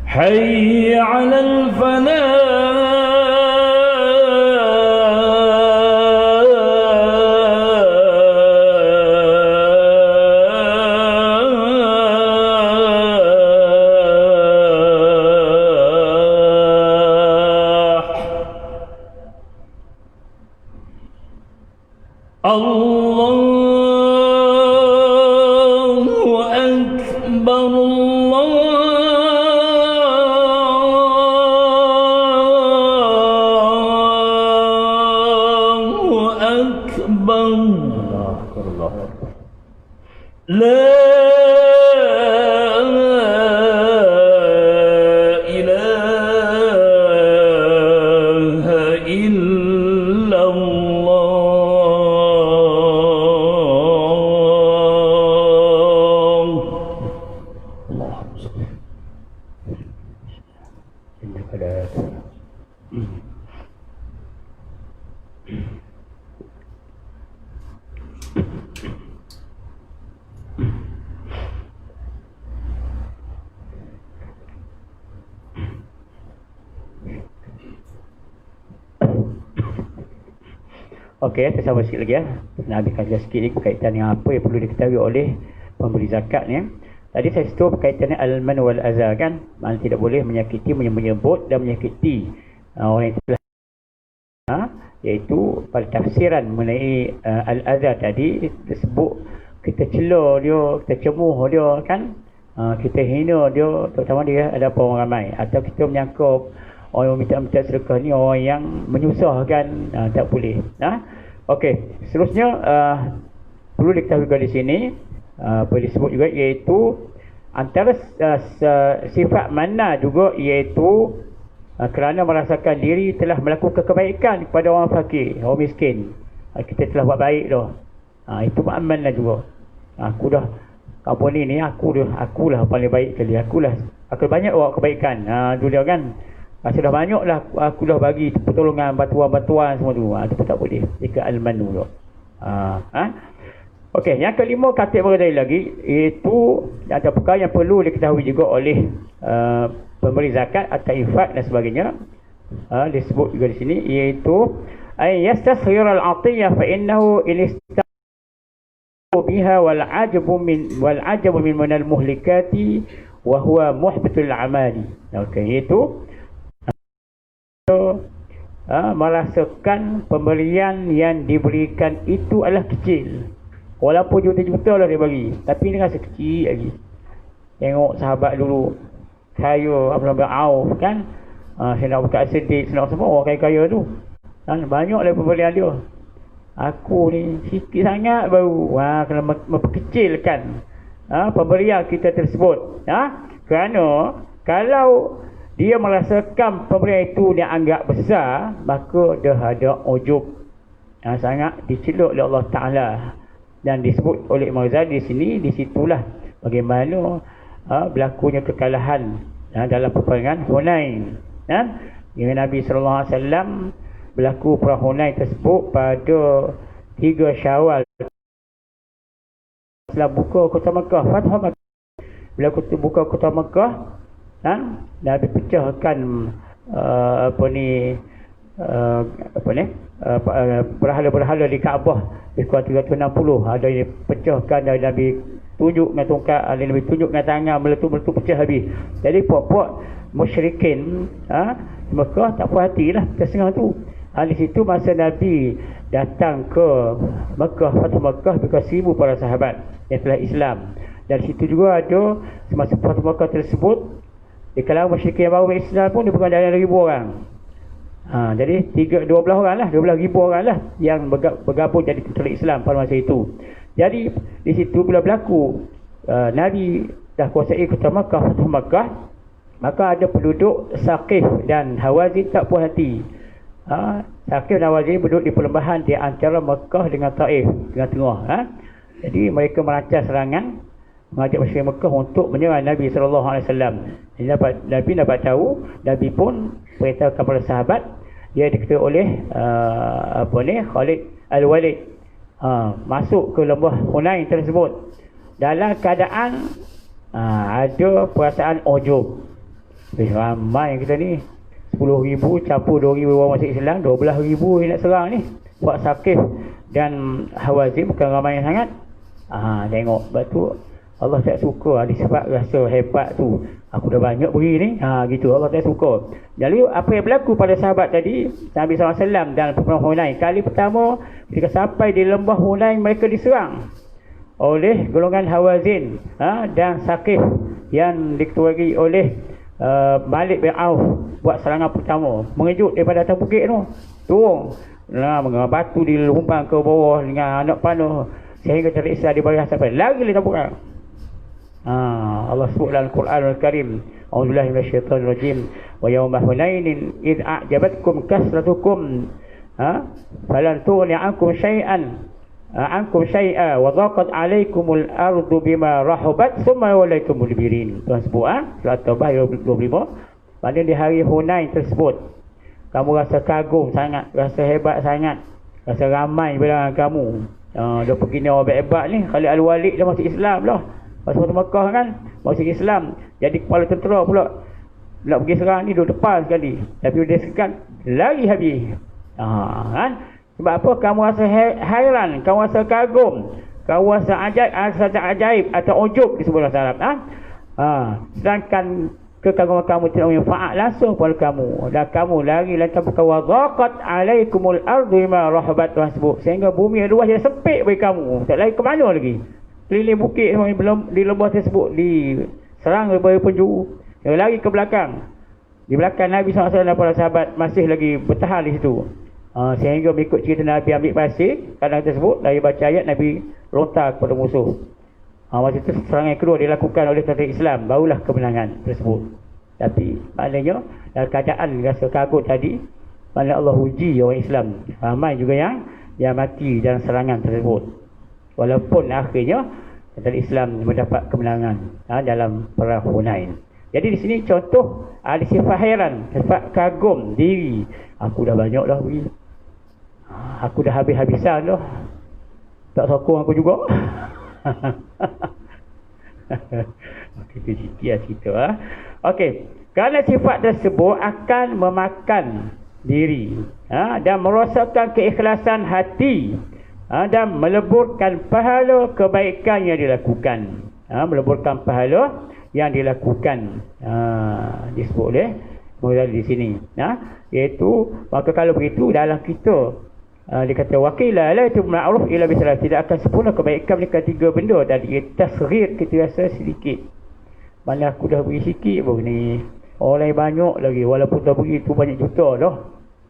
حي على الفلاح. الله أكبر، الله أكبر. لا إله إلا الله. اللهم صل إنك لا Okey, kita sama sikit lagi ya. Nak habiskan sikit ni berkaitan dengan apa yang perlu diketahui oleh pemberi zakat ni. Tadi saya setuju berkaitan dengan al-man wal azar kan. Maknanya tidak boleh menyakiti, menyebut dan menyakiti orang yang telah iaitu pada tafsiran mengenai al-azar tadi disebut kita cela dia, kita cemuh dia kan. Kita hina dia, terutama dia ada apa orang ramai, atau kita menyangka orang yang minta sedekah ni orang yang menyusahkan, tak boleh. Okey, seterusnya perlu diketahui di sini boleh disebut juga iaitu antara sifat mana juga iaitu kerana merasakan diri telah melakukan kebaikan kepada orang fakir, orang miskin. Kita telah buat baik dah. Itu amanah juga. Aku dah kampung ni akulah paling baik kali. Aku banyak buat kebaikan. Dulu kan sudah banyak lah aku dah bagi pertolongan, bantuan semua tu. Itu pun tak boleh. Jika al-manu tu. Okey, yang kelima kata berdaya lagi, iaitu ada perkara yang perlu diketahui juga oleh pemberi zakat atau infak dan sebagainya. Disebut juga di sini, iaitu ay yastasghir al-'atiyah fa innahu in istahu biha wal 'ajabu min al-muhlikati wa huwa muhbitul amali. Okey, iaitu merasakan pemberian yang diberikan itu adalah kecil. Walaupun juta-juta lah dia bagi, tapi dia rasa kecil lagi. Tengok sahabat dulu kaya, Abdullah bin Auf kan, Sayyidina Abu Bakar As-Siddiq, semua orang kaya-kaya tu kan, banyak lah pemberian dia. Aku ni sikit sangat baru. Kena memperkecilkan pemberian kita tersebut. Kerana kalau dia merasakan pemberian itu dia anggap besar, maka dia ada ujub, sangat diceluk oleh Allah Ta'ala. Dan disebut oleh Imam Ghazali di sini, disitulah bagaimana berlakunya kekalahan dalam peperangan Hunain. Nabi SAW berlaku perang Hunain tersebut pada 3 Syawal setelah buka kota Mekah, Fathah Mekah. Bila buka kota Mekah, Nabi pecahkan berhala-berhala di Kaabah di kurang 360. Ada yang pecahkan, ada Nabi tunjuk dengan tongkat, ada Nabi tunjuk dengan tangan, meletup-meletup pecah habis. Jadi puak-puak musyrikin Mekah tak puas hati lah kesenangan tu. Di situ masa Nabi datang ke Mekah, Fathah Mekah, bekas 1000 para sahabat yang telah Islam. Dan situ juga ada semasa Fathah Mekah tersebut, di kalangan musyrikin yang baru Islam pun dia bukan dalam 1000 orang. Jadi 12 orang lah, 12,000 orang lah yang bergabung jadi tentera Islam pada masa itu. Jadi di situ bila berlaku Nabi dah kuasai kota Makkah, Fathah Makkah, maka ada penduduk Saqif dan Hawazin tak puas hati. Saqif dan Hawazin duduk di perlembahan di antara Makkah dengan Taif, tengah-tengah. Jadi mereka merancang serangan, mengajak masyarakat Mekah untuk menyerang Nabi SAW. Nabi dapat tahu, Nabi pun perintahkan kepada sahabat, dia diketahui oleh Khalid Al-Walid, masuk ke lembah Hunain tersebut dalam keadaan ada perasaan ujub. Ramai kita ni, 10,000 campur 2,000 orang masuk Islam, 12,000 yang nak serang ni. Buat Saqif dan Hawazin bukan ramai sangat. Tengok, sebab tu Allah tak suka disebab rasa hebat tu. Aku dah banyak beri ni. Gitu, Allah tak suka. Jadi apa yang berlaku pada sahabat tadi, Nabi SAW dan peperangan Hunain. Kali pertama ketika sampai di lembah Hunain, mereka diserang oleh golongan Hawazin dan Saqif yang diketuai oleh Malik bin Auf. Buat serangan pertama, mengejut daripada atas bukit tu, turun dengan batu dilumpang ke bawah dengan anak panah, sehingga teriksa di bawah sampai lagi tak perang. Allah sebut dalam Quran Al-Karim, A'udzubillahi minasyaitonir rajim, wa yawma hunainin id a'jabatkum kasratukum falan tughni ankum syai'a wa dhaqat 'alaikumul ardu bima rahabat thumma wallaytum mudbirin. Tuhan sebut surah Taubah 25. Pada di hari Hunain tersebut, kamu rasa kagum sangat, rasa hebat sangat, rasa ramai bilangan kamu. Dia pergi ni orang hebat ni, Khalid Al-Walid dah masuk Islam lah. Masuk Mekah kan, masuk Islam, jadi kepala tentera pula. Nak pergi serang ni duduk depan sekali, tapi dia sekan lari habis. Kan? Sebab apa? Kamu rasa hairan, kamu rasa kagum, kamu rasa ajaib atau ujub disebut dalam Arab. Sedangkan kekaguman kamu tidak manfaat langsung pada kamu, dan kamu lari lantas bukan wadhaqat alaikumul ardu bima rahabat, Tuhan sebut, sehingga bumi luas jadi sempit bagi kamu, tak lari ke mana lagi. Keliling bukit di lembah tersebut diserang oleh penjuru, dia lari ke belakang. Di belakang Nabi SAW dan para sahabat masih lagi bertahan di situ. Sehingga mengikut cerita Nabi ambil pasir kadang tersebut, dari baca ayat Nabi lontar kepada musuh. Masa itu serangan kedua dilakukan oleh tentera Islam, barulah kemenangan tersebut. Tapi maknanya dalam keadaan rasa kagum tadi, maknanya Allah uji orang Islam. Ramai juga yang mati dalam serangan tersebut. Walaupun akhirnya tentera Islam mendapat kemenangan dalam perang Hunain. Jadi di sini contoh ada sifat hairan, sifat kagum diri. Aku dah banyak dah beri, aku dah habis-habisan dah. Tak sokong aku juga. Itu cerita lah. Okey, kerana sifat tersebut akan memakan diri, dan merosakkan keikhlasan hati, dan meleburkan pahala kebaikan yang dilakukan. Meleburkan pahala yang dilakukan. Disebut oleh Ghazali di sini. Iaitu, maka kalau begitu dalam kita dia kata wakilah la itu ma'ruf ila bisalah, tidak akan sempurna kebaikan mereka 3 benda tadi. Tasghir, kita rasa sedikit, mana aku dah beri sikit pun ni, orang lain banyak lagi, walaupun dah beri tu banyak juta dah,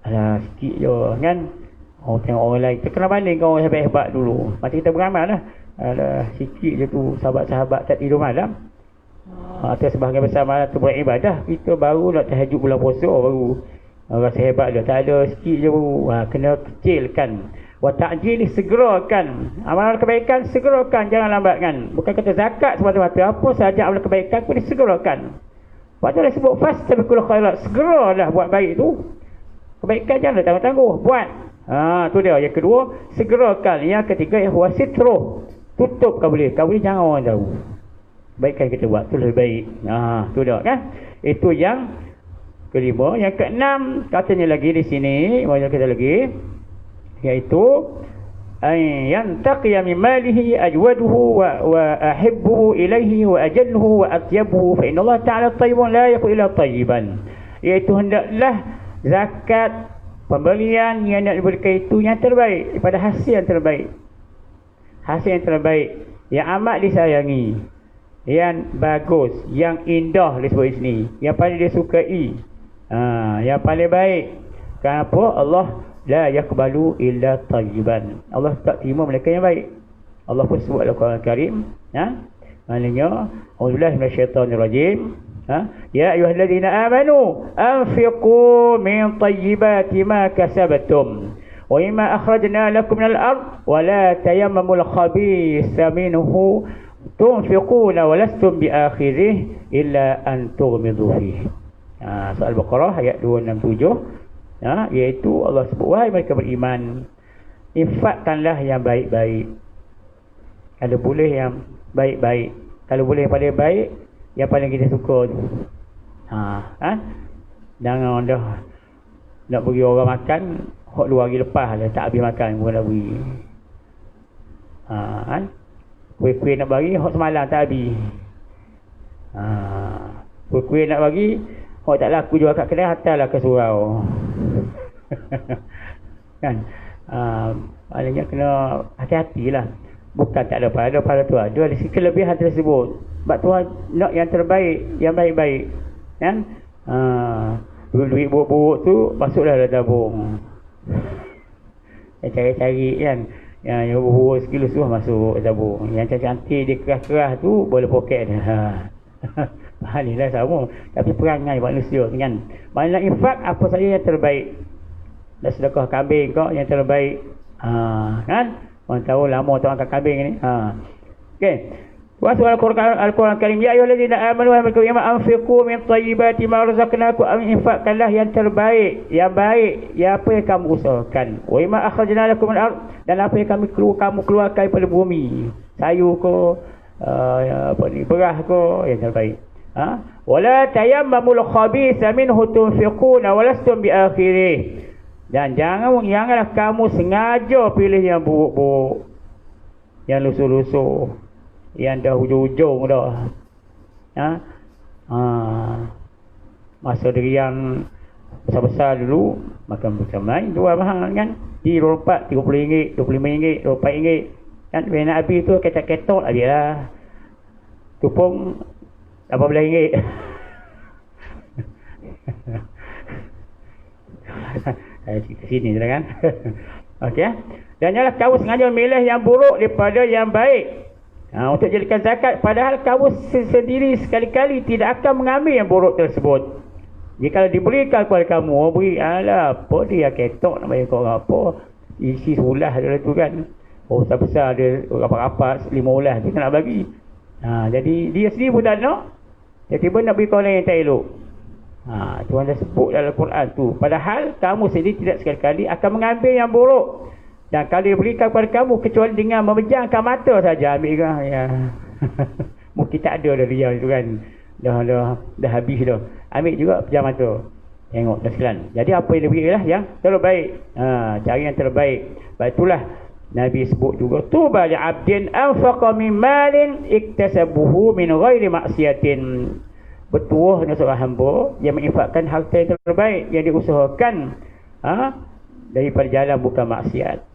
alah sikit je kan. Tengok orang lain, kita kena banding dengan orang hebat-hebat dulu. Macam kita beramal lah, alah sikit je tu, sahabat-sahabat tak tidur malam, atau sebahagian besar malam tu beribadah. Kita baru nak tahajud bulan puasa baru rasa hebat dia. Tak ada, sikit je baru. Kena kecilkan. Wa ta'jil, segerakan amalan kebaikan, segerakan, jangan lambatkan. Bukan kata zakat semata-mata, apa sahaja amalan kebaikan pun disegerakan. Sebab tu dia sebut fastabiqul khairat, segeralah buat baik tu. Kebaikan jangan tangguh-tangguh, buat. Tu dia. Yang kedua, segerakan. Yang ketiga, wasitruh, tutup kau boleh jangan orang tahu kebaikan kita buat tu lebih baik. Tu dia kan. Itu yang kelima. Yang keenam katanya lagi di sini, banyak kita lagi, iaitu yantaqiya min malihi ajwaduhu wa ahibbuhu ilaihi wa ajalluhu wa atyabuhu fa inna Allah ta'ala tayyibun la yaqul illa tayyiban. Iaitu hendaklah zakat pembelian yang nak diberikan itu yang terbaik, daripada hasil yang terbaik, yang amat disayangi, yang bagus, yang indah disebut di sini, yang paling disukai, yang paling baik. Kenapa? Allah la yaqbalu illa tayyiban. Allah tak terima mereka yang baik. Allah pun sebut dalam Quran Karim, maknanya auzubillahi minasyaitonir rajim, ya ayyuhalladzina amanu anfiqu min tayyibati ma kasabtum wa mimma akhrajna lakum minal ard wa la tayammamul khabitha minhu tunfiquna wa lastum biakhirih illa an tughmidu fihi. Surah Al-Baqarah ayat 267, iaitu Allah sebut, wahai mereka beriman, infakkanlah yang baik-baik, kalau boleh yang baik-baik, kalau boleh yang paling baik, yang paling kita suka tu. Jangan dah nak bagi orang makan hok 2 hari lepas dah tak habis makan pun dah beri. Kuih-kuih nak bagi hok semalam tak habis. Kuih-kuih nak bagi hok tak laku jual kat kedai, hantarlah ke surau. Kan? Maknanya kena hati-hatilah. Bukan tak ada pada tu ada kelebihan tersebut. Sebab Tuhan nak yang terbaik, yang baik-baik. Kan? Duit buruk-buruk tu masuklah dalam tabung. Cari-cari kan, yang buruk sekilo semua masuk tabung. Yang cantik dia keras-keras tu boleh poket dah. Ni lah sama. Tapi perangai manusia kan. Mana infak apa saja yang terbaik. Nak sedekah kambing kau yang terbaik. Kan? Orang tahu lama tu angkat kambing ni. Okey. Wa surah Al-Quran Karim, ya ayyuhallazina amanu anfiqu min tayyibati ma razaqnakum, infakkanlah yang terbaik, yang baik, yang apa yang kamu usahakan. Wa ma akhrajna lakum min al-ard, dan apa yang kamu keluarkan daripada bumi. Sayur ko, beras ko, yang terbaik. Wala tayammamul khabitha minhu tunfiquna wa lastum biakhirih, dan janganlah kamu sengaja pilih yang buruk-buruk, yang lusuh-lusuh, yang dah hujung-hujung dah. Masa durian besar-besar dulu, makan macam lain, jual mahal kan, di rompak RM30, RM25, RM24 kan. Bila nak habis tu ketok-ketok lah dia lah, tupung RM18. Saya cerita sini je lah kan. Okey. Dan janganlah kamu sengaja memilih yang buruk daripada yang baik, untuk jadikan zakat, padahal kamu sendiri sekali-kali tidak akan mengambil yang buruk tersebut. Jika diberikan kepada kamu, beri, alah apa dia ketok nak bayar kau apa, isi sebulah dia tu kan, besar-besar dia rapat-rapat 5 ulas dia nak bagi. Jadi dia sendiri pun tak nak, tiba-tiba nak beri kau lain yang tak elok. Tuhan dah sebut dalam Quran tu, padahal kamu sendiri tidak sekali-kali akan mengambil yang buruk Dan kalau dia berikan kepada kamu kecuali dengan memejamkan mata saja, ambil ke ya. Mungkin tak ada dah dia itu kan. Dah habis dah. Ambil juga pejam mata. Tengok dah sekalian. Jadi apa yang dia berilah yang terbaik. Cara yang terbaik. Sebab itulah Nabi sebut juga tuba li 'abdin anfaqa min malin iktasabuhu min ghairi maksiatin. Bertuahnya seorang hamba yang menginfakkan harta yang terbaik yang diusahakan daripada jalan bukan maksiat.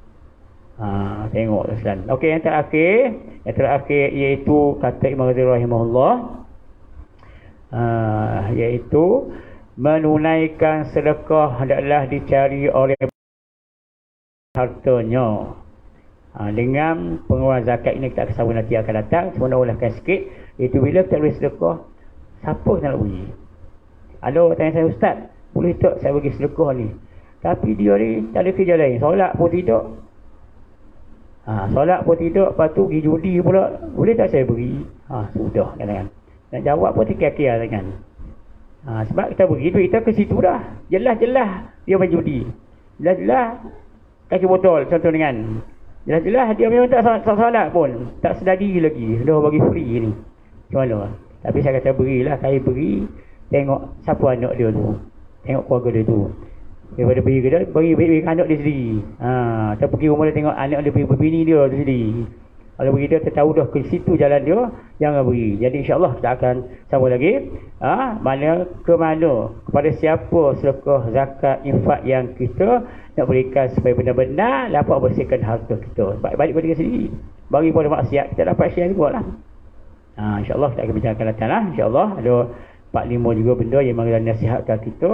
Tengok sekalian. Okey, yang terakhir iaitu kata Imam Ghazali rahimahullah, iaitu menunaikan sedekah hendaklah dicari oleh hartanya. Dengan pengeluaran zakat ini kita akan sama nanti akan datang. Sebenarnya ulahkan sikit, iaitu bila kita beri sedekah, siapa nak beri? Ada orang tanya saya, ustaz, boleh tak saya bagi sedekah ni? Tapi dia ni tak ada kerja lain, solat pun tidak. Solat pun tidak, lepas tu pergi judi pula, boleh tak saya beri? Sudah kan. Nak jawab pun tikir-kir kan. Sebab kita beri duit kita ke situ dah. Jelas-jelas dia main judi. Jelas-jelas kaki botol contoh dengan. Jelas-jelas dia memang tak solat pun. Tak sedar diri lagi. Dah bagi free ni. Macam mana? Tapi saya kata berilah. Saya beri. Tengok siapa anak dia tu. Tengok keluarga dia tu. Daripada beri ke dia, beri anak dia sendiri. Kita pergi rumah dia tengok anak dia bini dia tu sendiri. Kalau beri dia, kita tahu dah ke situ jalan dia, jangan beri. Jadi insyaAllah kita akan sama lagi. Mana ke mana, kepada siapa sedekah, zakat, infak yang kita nak berikan supaya benar-benar dapat bersihkan harta kita. Balik pada kita sendiri. Bagi pada maksiat, kita dapat share juga lah. InsyaAllah kita akan bincangkan datang lah. InsyaAllah ada 4-5 juga benda yang memang nasihatkan kita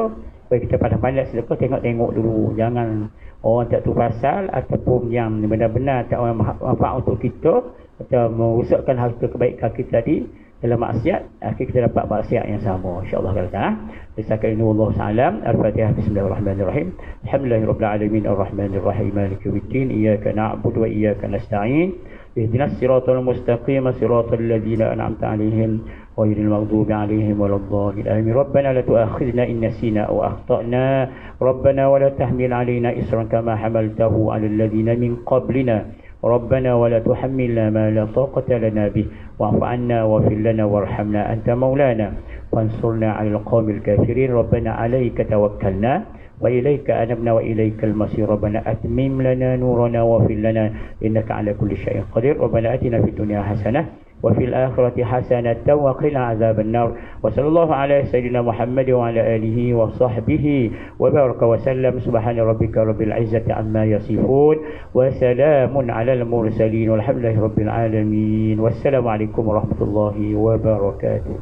supaya kita pandai-pandai sedekah, tengok-tengok dulu. Jangan orang tak tahu pasal ataupun yang benar-benar tak orang manfaat untuk kita atau merosakkan harta kebaikan kita tadi dalam maksiat, akhir kita dapat maksiat yang sama. InsyaAllah kalau tak. Bismillahirrahmanirrahim. Wallahu a'lam. Al-Fatihah. Bismillahirrahmanirrahim. Alhamdulillahirabbil alamin arrahmanirrahim maliki yaumiddin. Iyyaka na'budu wa iyyaka nasta'in. Ihdinas siratal mustaqim siratal ladzina an'amta 'alaihim ghairil maghdubi 'alaihim waladdallin. Amin. Rabbana la tu'akhidhna in nasina aw akhtana. Rabbana wa la tahmil 'alaina isran kama hamaltahu 'alal ladzina min qablina. ربنا ولا تحملنا ما لا طاقة لنا به واعف عنا واغفر لنا وارحمنا أنت مولانا وانصرنا على القوم الكافرين ربنا عليك توكلنا وإليك أنبنا وإليك المصير ربنا أتمم لنا نورنا واغفر لنا إنك على كل شيء قدير ربنا آتنا في الدنيا حسنة وفي الآخرة حسنة وقنا عذاب النار وصلى الله على سيدنا محمد وعلى آله وصحبه وبارك وسلم سبحان ربك رب العزة عما يصفون وسلام على المرسلين والحمد لله رب العالمين والسلام عليكم ورحمة الله وبركاته.